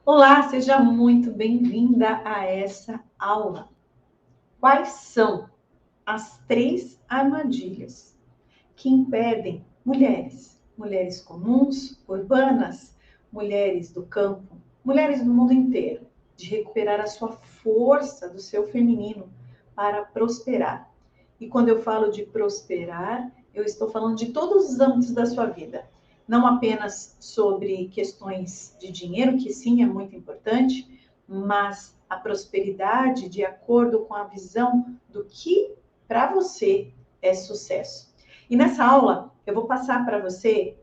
Olá, seja muito bem-vinda a essa aula. Quais são as 3 armadilhas que impedem mulheres comuns, urbanas, mulheres do campo, mulheres do mundo inteiro, de recuperar a sua força do seu feminino para prosperar? E quando eu falo de prosperar, eu estou falando de todos os âmbitos da sua vida. Não apenas sobre questões de dinheiro, que sim é muito importante, mas a prosperidade de acordo com a visão do que para você é sucesso. E nessa aula eu vou passar para você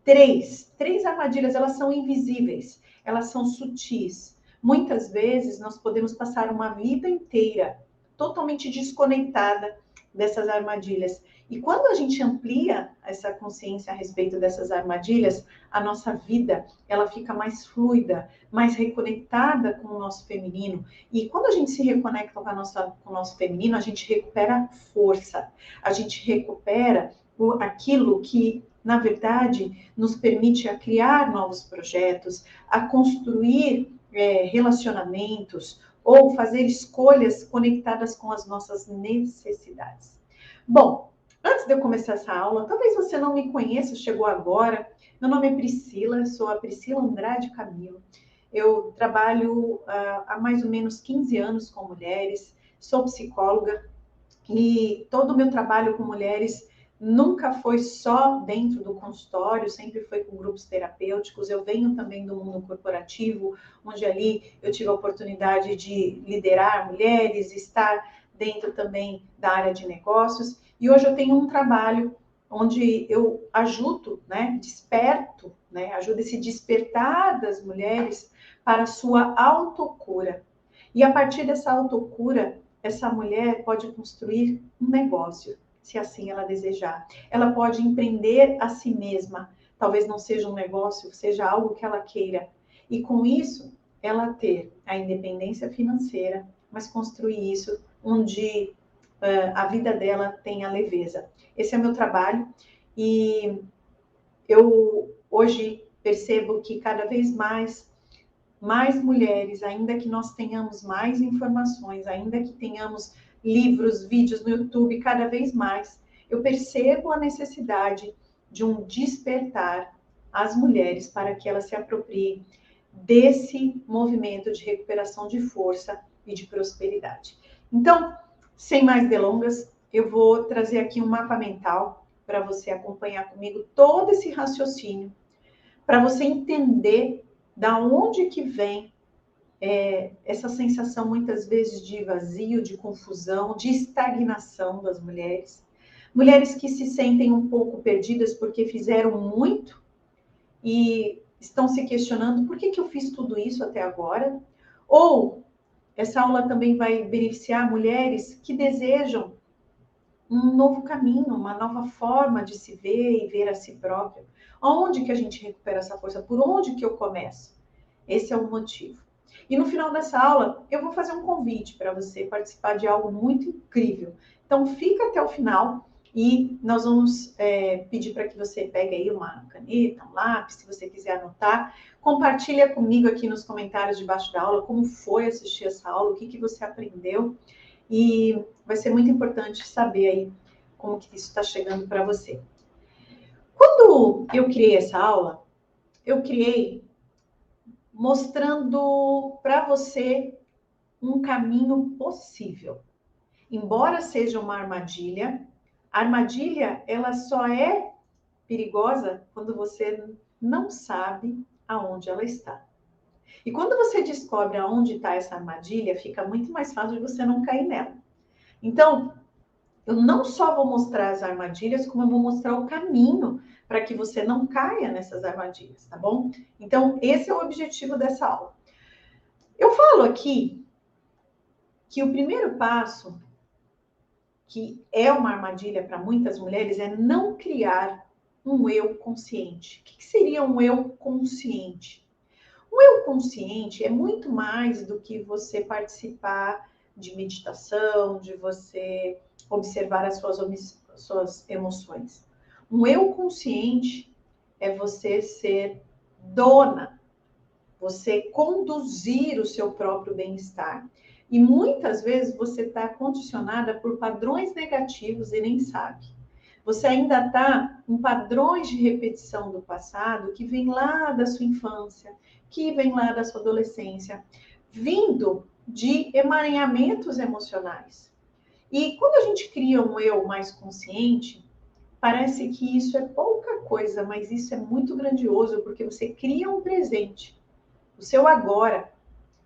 três armadilhas. Elas são invisíveis, elas são sutis. Muitas vezes nós podemos passar uma vida inteira totalmente desconectada dessas armadilhas. E quando a gente amplia essa consciência a respeito dessas armadilhas, a nossa vida ela fica mais fluida, mais reconectada com o nosso feminino. E quando a gente se reconecta com o nosso feminino, a gente recupera força, a gente recupera aquilo que, na verdade, nos permite a criar novos projetos, a construir relacionamentos ou fazer escolhas conectadas com as nossas necessidades. Bom, antes de eu começar essa aula, talvez você não me conheça, chegou agora. Meu nome é Priscila, sou a Priscila Andrade Camilo. Eu trabalho há mais ou menos 15 anos com mulheres, sou psicóloga e todo o meu trabalho com mulheres nunca foi só dentro do consultório, sempre foi com grupos terapêuticos. Eu venho também do mundo corporativo, onde ali eu tive a oportunidade de liderar mulheres, estar dentro também da área de negócios. E hoje eu tenho um trabalho onde eu ajudo, desperto, ajudo esse despertar das mulheres para a sua autocura. E a partir dessa autocura, essa mulher pode construir um negócio, se assim ela desejar. Ela pode empreender a si mesma. Talvez não seja um negócio, seja algo que ela queira. E com isso, ela ter a independência financeira, mas construir isso onde a vida dela tenha leveza. Esse é o meu trabalho e eu hoje percebo que cada vez mais mulheres, ainda que nós tenhamos mais informações, ainda que tenhamos livros, vídeos no YouTube, cada vez mais, eu percebo a necessidade de um despertar às mulheres para que elas se apropriem desse movimento de recuperação de força e de prosperidade. Então, sem mais delongas, eu vou trazer aqui um mapa mental para você acompanhar comigo todo esse raciocínio, para você entender da onde que vem essa sensação muitas vezes de vazio, de confusão, de estagnação das mulheres. Mulheres que se sentem um pouco perdidas porque fizeram muito e estão se questionando por que eu fiz tudo isso até agora. Ou essa aula também vai beneficiar mulheres que desejam um novo caminho, uma nova forma de se ver e ver a si própria. Onde que a gente recupera essa força? Por onde que eu começo? Esse é o motivo. E no final dessa aula, eu vou fazer um convite para você participar de algo muito incrível. Então, fica até o final e nós vamos pedir para que você pegue aí uma caneta, um lápis, se você quiser anotar. Compartilha comigo aqui nos comentários debaixo da aula como foi assistir essa aula, o que você aprendeu. E vai ser muito importante saber aí como que isso está chegando para você. Quando eu criei essa aula, eu criei mostrando para você um caminho possível. Embora seja uma armadilha, a armadilha ela só é perigosa quando você não sabe aonde ela está. E quando você descobre aonde está essa armadilha, fica muito mais fácil de você não cair nela. Então, eu não só vou mostrar as armadilhas, como eu vou mostrar o caminho para que você não caia nessas armadilhas, tá bom? Então, esse é o objetivo dessa aula. Eu falo aqui que o primeiro passo, que é uma armadilha para muitas mulheres, é não criar um eu consciente. O que seria um eu consciente? Um eu consciente é muito mais do que você participar de meditação, de você observar as suas emoções. Um eu consciente é você ser dona você conduzir o seu próprio bem-estar. E muitas vezes você está condicionada por padrões negativos e nem sabe. Você ainda está em padrões de repetição do passado que vem lá da sua infância, que vem lá da sua adolescência, vindo de emaranhamentos emocionais. E quando a gente cria um eu mais consciente, parece que isso é pouca coisa, mas isso é muito grandioso, porque você cria um presente, o seu agora,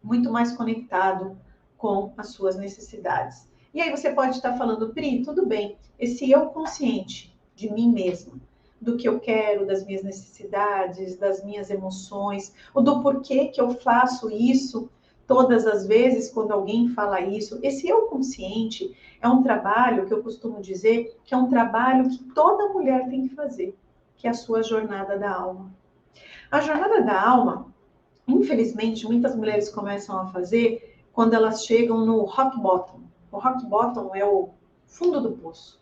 muito mais conectado com as suas necessidades. E aí você pode estar falando, Pri, tudo bem, esse eu consciente de mim mesma, do que eu quero, das minhas necessidades, das minhas emoções, ou do porquê que eu faço isso todas as vezes quando alguém fala isso. Esse eu consciente é um trabalho que eu costumo dizer que é um trabalho que toda mulher tem que fazer, que é a sua jornada da alma. A jornada da alma, infelizmente, muitas mulheres começam a fazer quando elas chegam no rock bottom. O rock bottom é o fundo do poço.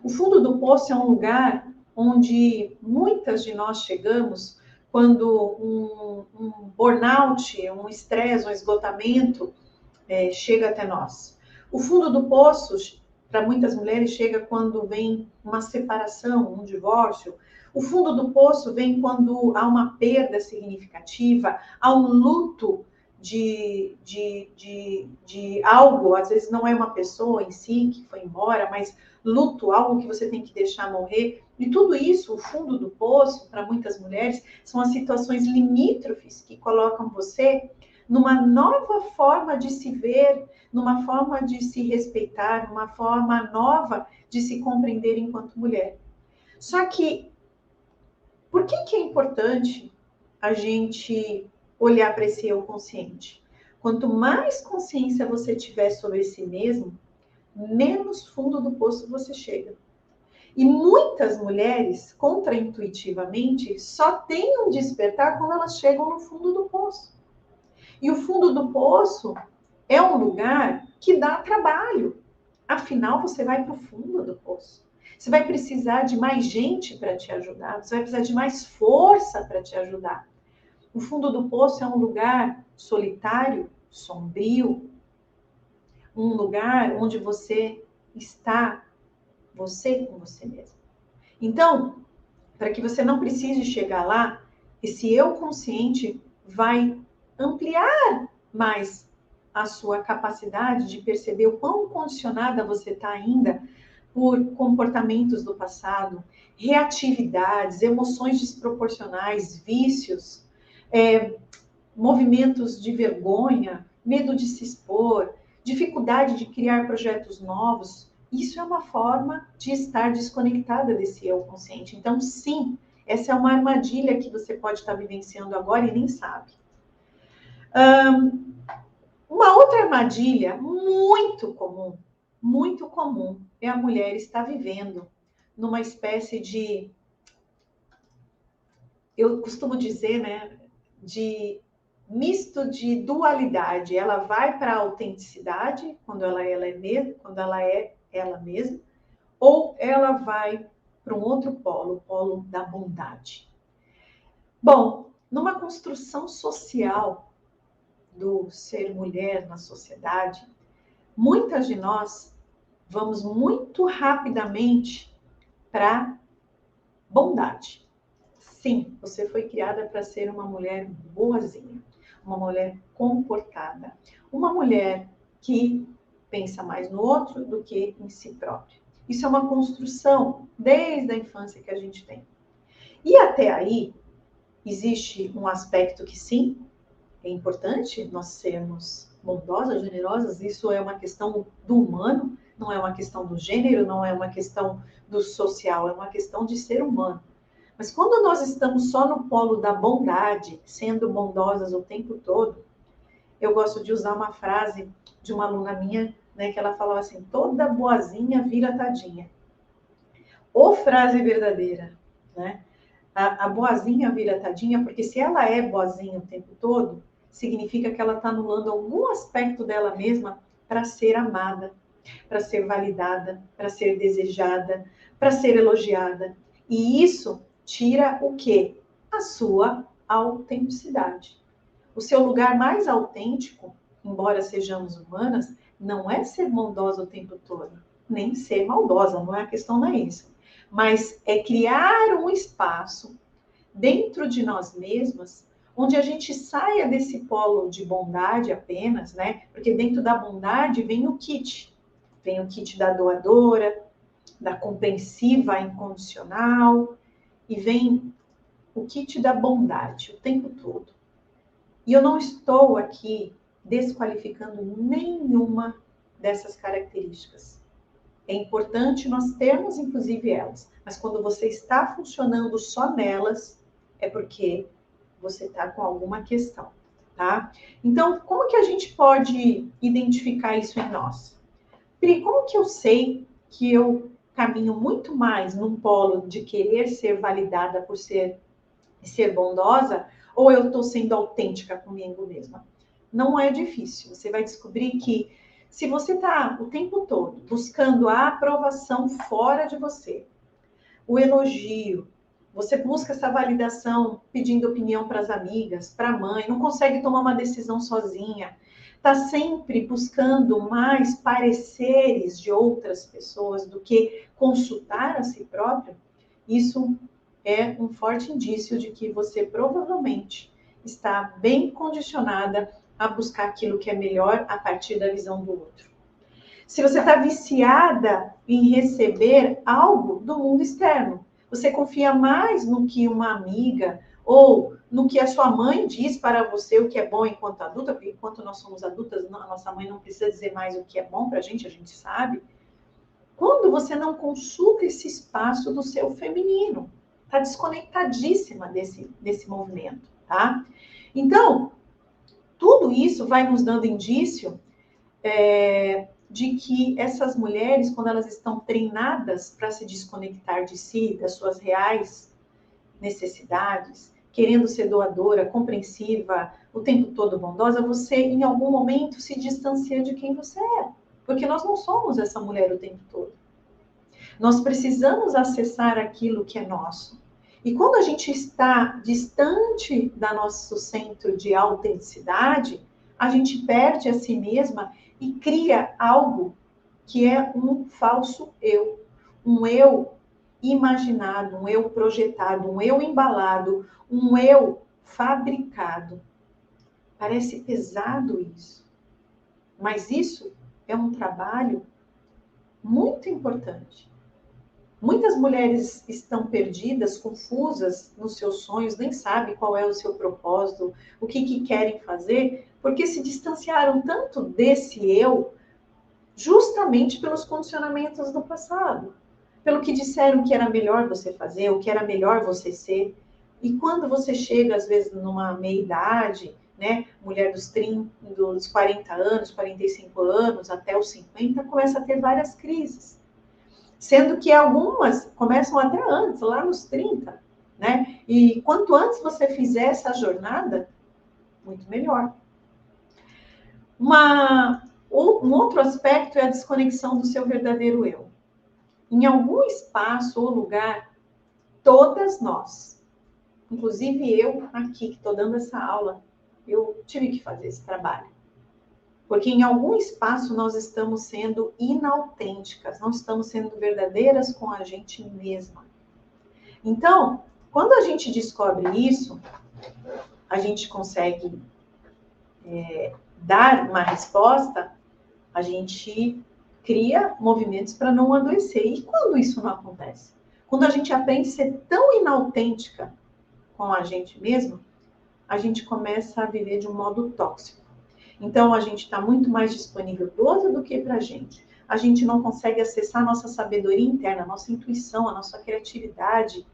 O fundo do poço é um lugar onde muitas de nós chegamos quando um burnout, um estresse, um esgotamento chega até nós. O fundo do poço, para muitas mulheres, chega quando vem uma separação, um divórcio. O fundo do poço vem quando há uma perda significativa, há um luto de algo, às vezes não é uma pessoa em si que foi embora, mas luto, algo que você tem que deixar morrer. E tudo isso, o fundo do poço, para muitas mulheres, são as situações limítrofes que colocam você numa nova forma de se ver, numa forma de se respeitar, numa forma nova de se compreender enquanto mulher. Só que, por que é importante a gente olhar para esse eu consciente? Quanto mais consciência você tiver sobre si mesmo, menos fundo do poço você chega. E muitas mulheres, contraintuitivamente, só têm um despertar quando elas chegam no fundo do poço. E o fundo do poço é um lugar que dá trabalho. Afinal, você vai para o fundo do poço. Você vai precisar de mais gente para te ajudar. Você vai precisar de mais força para te ajudar. O fundo do poço é um lugar solitário, sombrio. Um lugar onde você está, você com você mesmo. Então, para que você não precise chegar lá, esse eu consciente vai ampliar mais a sua capacidade de perceber o quão condicionada você está ainda por comportamentos do passado, reatividades, emoções desproporcionais, vícios, movimentos de vergonha, medo de se expor, dificuldade de criar projetos novos. Isso é uma forma de estar desconectada desse eu consciente. Então, sim, essa é uma armadilha que você pode estar vivenciando agora e nem sabe. Uma outra armadilha muito comum, é a mulher estar vivendo numa espécie de, eu costumo dizer, né, de misto de dualidade. Ela vai para a autenticidade, quando ela é ela mesma, ou ela vai para um outro polo, o polo da bondade. Bom, numa construção social do ser mulher na sociedade, muitas de nós vamos muito rapidamente para bondade. Sim, você foi criada para ser uma mulher boazinha, uma mulher comportada, uma mulher que pensa mais no outro do que em si própria. Isso é uma construção desde a infância que a gente tem. E até aí, existe um aspecto que sim, é importante nós sermos bondosas, generosas, isso é uma questão do humano, não é uma questão do gênero, não é uma questão do social, é uma questão de ser humano. Mas quando nós estamos só no polo da bondade, sendo bondosas o tempo todo, eu gosto de usar uma frase de uma aluna minha, né, que ela falava assim, toda boazinha vira tadinha. Ou frase verdadeira, né? A boazinha vira tadinha, porque se ela é boazinha o tempo todo, significa que ela está anulando algum aspecto dela mesma para ser amada, para ser validada, para ser desejada, para ser elogiada. E isso tira o quê? A sua autenticidade. O seu lugar mais autêntico, embora sejamos humanas, não é ser bondosa o tempo todo, nem ser maldosa, não é a questão, não é isso. Mas é criar um espaço dentro de nós mesmas, onde a gente saia desse polo de bondade apenas, né? Porque dentro da bondade vem o kit. Vem o kit da doadora, da compreensiva incondicional, e vem o kit da bondade o tempo todo. E eu não estou aqui desqualificando nenhuma dessas características. É importante nós termos, inclusive, elas. Mas quando você está funcionando só nelas, é porque você está com alguma questão, tá? Então, como que a gente pode identificar isso em nós? Pri, como que eu sei que eu caminho muito mais num polo de querer ser validada por ser bondosa, ou eu estou sendo autêntica comigo mesma? Não é difícil. Você vai descobrir que se você está o tempo todo buscando a aprovação fora de você, o elogio, você busca essa validação pedindo opinião para as amigas, para a mãe, não consegue tomar uma decisão sozinha, está sempre buscando mais pareceres de outras pessoas do que consultar a si próprio, isso é um forte indício de que você provavelmente está bem condicionada a buscar aquilo que é melhor a partir da visão do outro. Se você está viciada em receber algo do mundo externo, você confia mais no que uma amiga ou no que a sua mãe diz para você o que é bom enquanto adulta, porque enquanto nós somos adultas, a nossa mãe não precisa dizer mais o que é bom para a gente sabe. Quando você não consulta esse espaço do seu feminino, está desconectadíssima desse movimento, tá? Então, tudo isso vai nos dando indício de que essas mulheres, quando elas estão treinadas para se desconectar de si, das suas reais necessidades, querendo ser doadora, compreensiva, o tempo todo bondosa, você em algum momento se distancia de quem você é. Porque nós não somos essa mulher o tempo todo. Nós precisamos acessar aquilo que é nosso. E quando a gente está distante do nosso centro de autenticidade, a gente perde a si mesma e cria algo que é um falso eu. Um eu imaginado, um eu projetado, um eu embalado, um eu fabricado. Parece pesado isso. Mas isso é um trabalho muito importante. Muitas mulheres estão perdidas, confusas nos seus sonhos, nem sabem qual é o seu propósito, o que querem fazer, porque se distanciaram tanto desse eu, justamente pelos condicionamentos do passado, pelo que disseram que era melhor você fazer, o que era melhor você ser. E quando você chega, às vezes, numa meia-idade, né, mulher dos 30, dos 40 anos, 45 anos, até os 50, começa a ter várias crises. Sendo que algumas começam até antes, lá nos 30, né? E quanto antes você fizer essa jornada, muito melhor. Um outro aspecto é a desconexão do seu verdadeiro eu. Em algum espaço ou lugar, todas nós, inclusive eu aqui que estou dando essa aula, eu tive que fazer esse trabalho. Porque em algum espaço nós estamos sendo inautênticas, não estamos sendo verdadeiras com a gente mesma. Então, quando a gente descobre isso, a gente consegue dar uma resposta, a gente cria movimentos para não adoecer. E quando isso não acontece? Quando a gente aprende a ser tão inautêntica com a gente mesma, a gente começa a viver de um modo tóxico. Então, a gente está muito mais disponível do outro do que para a gente. A gente não consegue acessar a nossa sabedoria interna, a nossa intuição, a nossa criatividade,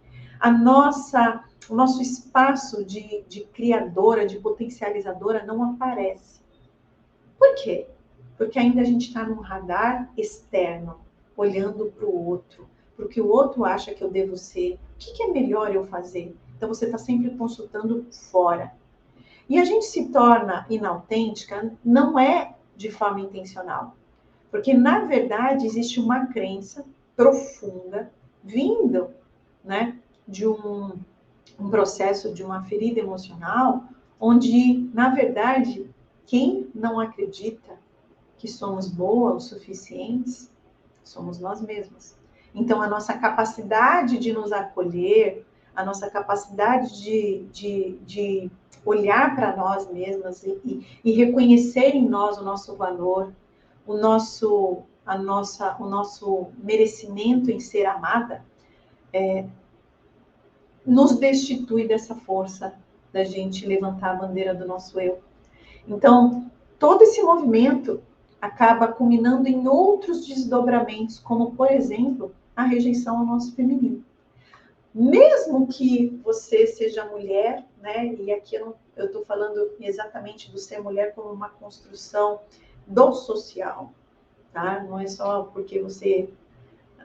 o nosso espaço de criadora, de potencializadora não aparece. Por quê? Porque ainda a gente está num radar externo, olhando para o outro, para o que o outro acha que eu devo ser. O que é melhor eu fazer? Então, você está sempre consultando fora. E a gente se torna inautêntica não é de forma intencional. Porque, na verdade, existe uma crença profunda vindo, né, de um processo de uma ferida emocional, onde, na verdade, quem não acredita que somos boas o suficientes, somos nós mesmos. Então, a nossa capacidade de nos acolher, a nossa capacidade de olhar para nós mesmas e reconhecer em nós o nosso valor, o nosso merecimento em ser amada, nos destitui dessa força da gente levantar a bandeira do nosso eu. Então, todo esse movimento acaba culminando em outros desdobramentos, como, por exemplo, a rejeição ao nosso feminino. Mesmo que você seja mulher, né? E aqui eu estou falando exatamente do ser mulher como uma construção do social, tá? Não é só porque você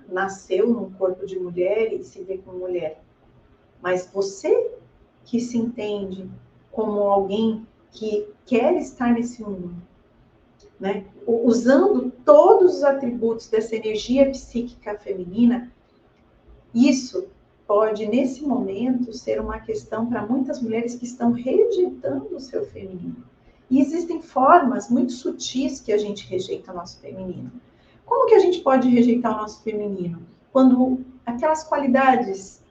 nasceu num corpo de mulher e se vê como mulher, mas você que se entende como alguém que quer estar nesse mundo, né? Usando todos os atributos dessa energia psíquica feminina, isso pode, nesse momento, ser uma questão para muitas mulheres que estão rejeitando o seu feminino. E existem formas muito sutis que a gente rejeita o nosso feminino. Como que a gente pode rejeitar o nosso feminino? Quando aquelas qualidades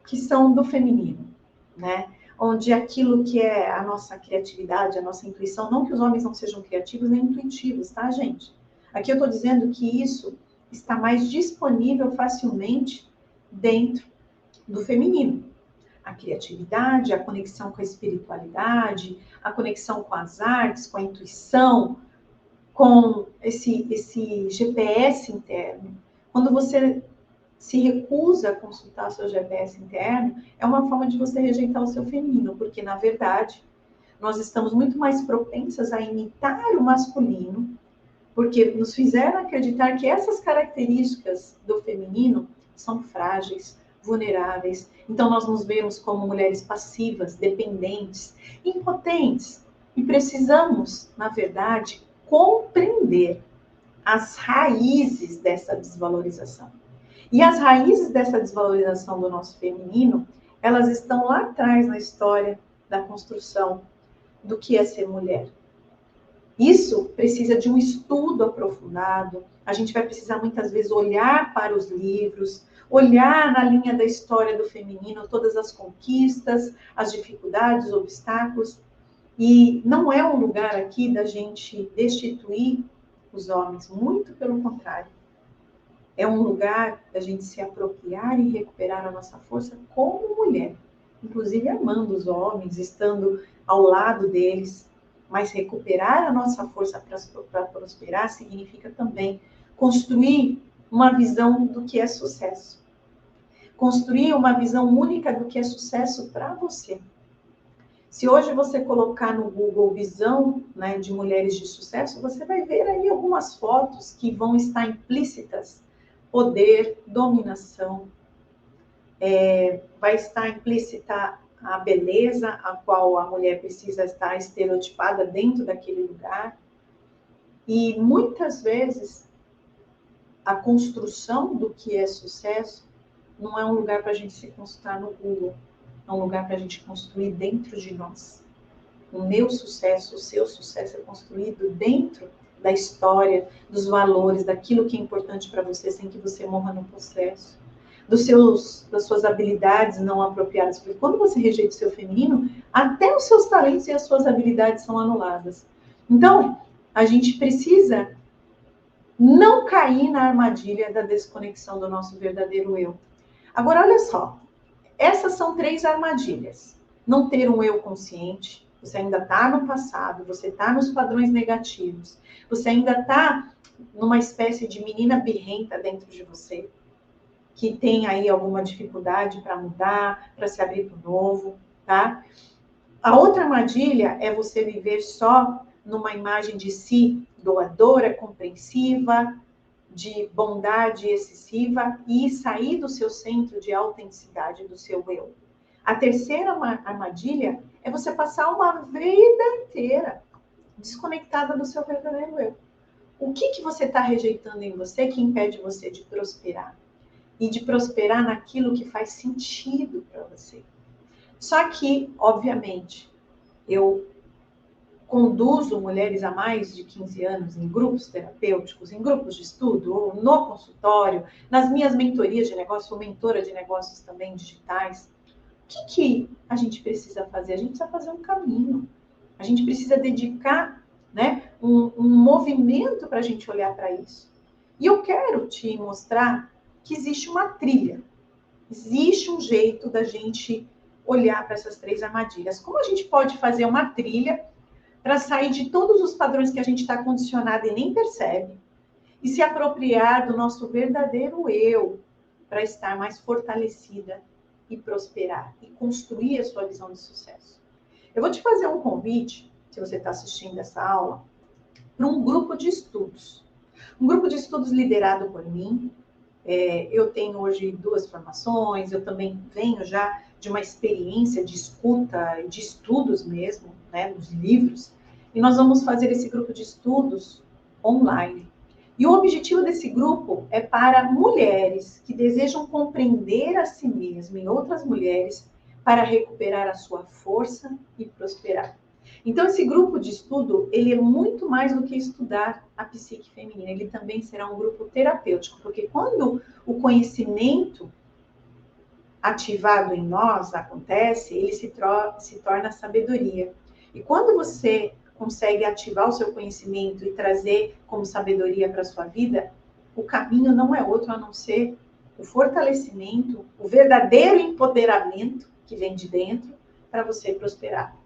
que são do feminino, né? Onde aquilo que é a nossa criatividade, a nossa intuição, não que os homens não sejam criativos nem intuitivos, tá, gente? Aqui eu estou dizendo que isso está mais disponível facilmente dentro do feminino. A criatividade, a conexão com a espiritualidade, a conexão com as artes, com a intuição, com esse GPS interno. Quando você se recusa a consultar seu GPS interno, é uma forma de você rejeitar o seu feminino, porque, na verdade, nós estamos muito mais propensas a imitar o masculino, porque nos fizeram acreditar que essas características do feminino são frágeis, vulneráveis. Então, nós nos vemos como mulheres passivas, dependentes, impotentes. E precisamos, na verdade, compreender as raízes dessa desvalorização. E as raízes dessa desvalorização do nosso feminino, elas estão lá atrás na história da construção do que é ser mulher. Isso precisa de um estudo aprofundado. A gente vai precisar muitas vezes olhar para os livros, olhar na linha da história do feminino, todas as conquistas, as dificuldades, os obstáculos. E não é um lugar aqui da gente destituir os homens, muito pelo contrário. É um lugar da gente se apropriar e recuperar a nossa força como mulher. Inclusive amando os homens, estando ao lado deles. Mas recuperar a nossa força para prosperar significa também construir uma visão do que é sucesso. Construir uma visão única do que é sucesso para você. Se hoje você colocar no Google visão, né, de mulheres de sucesso, você vai ver aí algumas fotos que vão estar implícitas. Poder, dominação, vai estar implícita a beleza a qual a mulher precisa estar estereotipada dentro daquele lugar. E muitas vezes a construção do que é sucesso não é um lugar para a gente se consultar no Google, é um lugar para a gente construir dentro de nós. O meu sucesso, o seu sucesso é construído dentro da história, dos valores, daquilo que é importante para você, sem que você morra no processo. Das suas habilidades não apropriadas. Porque quando você rejeita o seu feminino, até os seus talentos e as suas habilidades são anuladas. Então, a gente precisa não cair na armadilha da desconexão do nosso verdadeiro eu. Agora, olha só. Essas são 3 armadilhas. Não ter um eu consciente. Você ainda está no passado, você está nos padrões negativos. Você ainda está numa espécie de menina birrenta dentro de você, que tem aí alguma dificuldade para mudar, para se abrir para o novo, tá? A outra armadilha é você viver só numa imagem de si doadora, compreensiva, de bondade excessiva e sair do seu centro de autenticidade, do seu eu. A terceira armadilha é você passar uma vida inteira desconectada do seu verdadeiro eu. O que você está rejeitando em você que impede você de prosperar? E de prosperar naquilo que faz sentido para você. Só que, obviamente, eu conduzo mulheres há mais de 15 anos em grupos terapêuticos, em grupos de estudo, ou no consultório, nas minhas mentorias de negócio, sou mentora de negócios também digitais. O que a gente precisa fazer? A gente precisa fazer um caminho. A gente precisa dedicar, né, um movimento para a gente olhar para isso. E eu quero te mostrar que existe uma trilha. Existe um jeito da gente olhar para essas 3 armadilhas. Como a gente pode fazer uma trilha para sair de todos os padrões que a gente está condicionado e nem percebe, e se apropriar do nosso verdadeiro eu, para estar mais fortalecida e prosperar, e construir a sua visão de sucesso. Eu vou te fazer um convite, se você está assistindo essa aula, para um grupo de estudos. Um grupo de estudos liderado por mim. Eu tenho hoje 2 formações, eu também venho já de uma experiência de escuta, de estudos mesmo, né, dos livros, e nós vamos fazer esse grupo de estudos online. E o objetivo desse grupo é para mulheres que desejam compreender a si mesmas e outras mulheres para recuperar a sua força e prosperar. Então, esse grupo de estudo, ele é muito mais do que estudar a psique feminina. Ele também será um grupo terapêutico, porque quando o conhecimento ativado em nós acontece, ele se torna sabedoria. E quando você consegue ativar o seu conhecimento e trazer como sabedoria para a sua vida, o caminho não é outro a não ser o fortalecimento, o verdadeiro empoderamento que vem de dentro para você prosperar.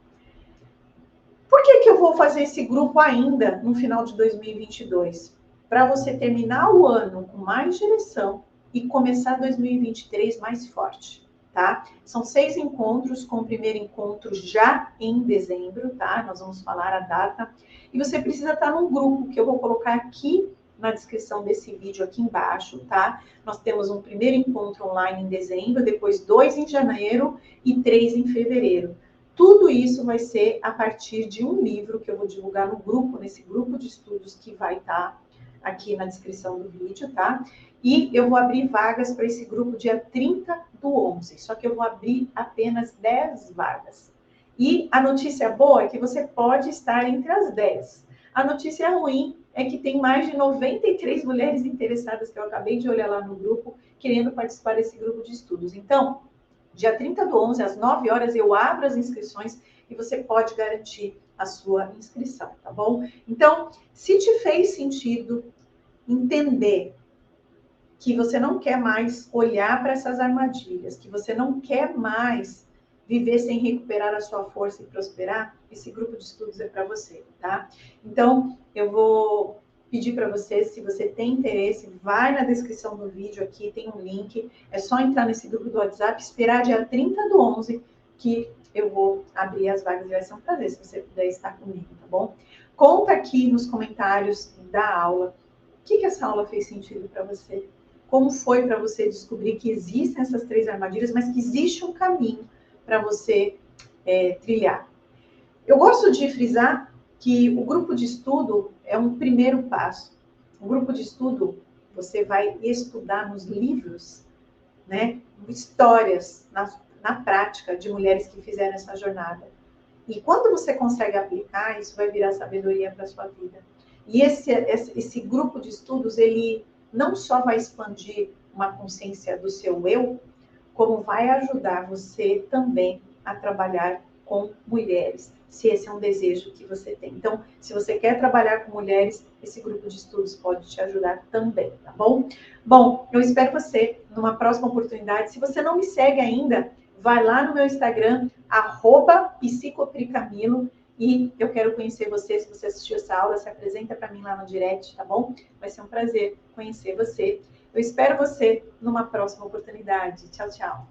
Por que eu vou fazer esse grupo ainda no final de 2022? Para você terminar o ano com mais direção e começar 2023 mais forte, tá? São 6 encontros, com o primeiro encontro já em dezembro, tá? Nós vamos falar a data. E você precisa estar num grupo que eu vou colocar aqui na descrição desse vídeo aqui embaixo, tá? Nós temos um primeiro encontro online em dezembro, depois 2 em janeiro e 3 em fevereiro. Tudo isso vai ser a partir de um livro que eu vou divulgar no grupo, nesse grupo de estudos que vai estar aqui na descrição do vídeo, tá? E eu vou abrir vagas para esse grupo dia 30/11, só que eu vou abrir apenas 10 vagas. E a notícia boa é que você pode estar entre as 10. A notícia ruim é que tem mais de 93 mulheres interessadas, que eu acabei de olhar lá no grupo, querendo participar desse grupo de estudos. Então, dia 30/11, às 9 horas, eu abro as inscrições e você pode garantir a sua inscrição, tá bom? Então, se te fez sentido entender que você não quer mais olhar para essas armadilhas, que você não quer mais viver sem recuperar a sua força e prosperar, esse grupo de estudos é para você, tá? Então, eu vou pedir para você, se você tem interesse, vai na descrição do vídeo aqui, tem um link, é só entrar nesse grupo do WhatsApp, esperar dia 30/11, que eu vou abrir as vagas, e vai ser um prazer se você puder estar comigo, tá bom? Conta aqui nos comentários da aula, o que essa aula fez sentido para você? Como foi para você descobrir que existem essas 3 armadilhas, mas que existe um caminho para você trilhar? Eu gosto de frisar que o grupo de estudo é um primeiro passo. O grupo de estudo, você vai estudar nos livros, né, histórias na prática de mulheres que fizeram essa jornada. E quando você consegue aplicar, isso vai virar sabedoria para a sua vida. E esse grupo de estudos, ele não só vai expandir uma consciência do seu eu, como vai ajudar você também a trabalhar com mulheres, se esse é um desejo que você tem. Então, se você quer trabalhar com mulheres, esse grupo de estudos pode te ajudar também, tá bom? Bom, eu espero você numa próxima oportunidade. Se você não me segue ainda, vai lá no meu Instagram, @psicopricamilo, e eu quero conhecer você. Se você assistiu essa aula, se apresenta para mim lá no direct, tá bom? Vai ser um prazer conhecer você. Eu espero você numa próxima oportunidade. Tchau, tchau.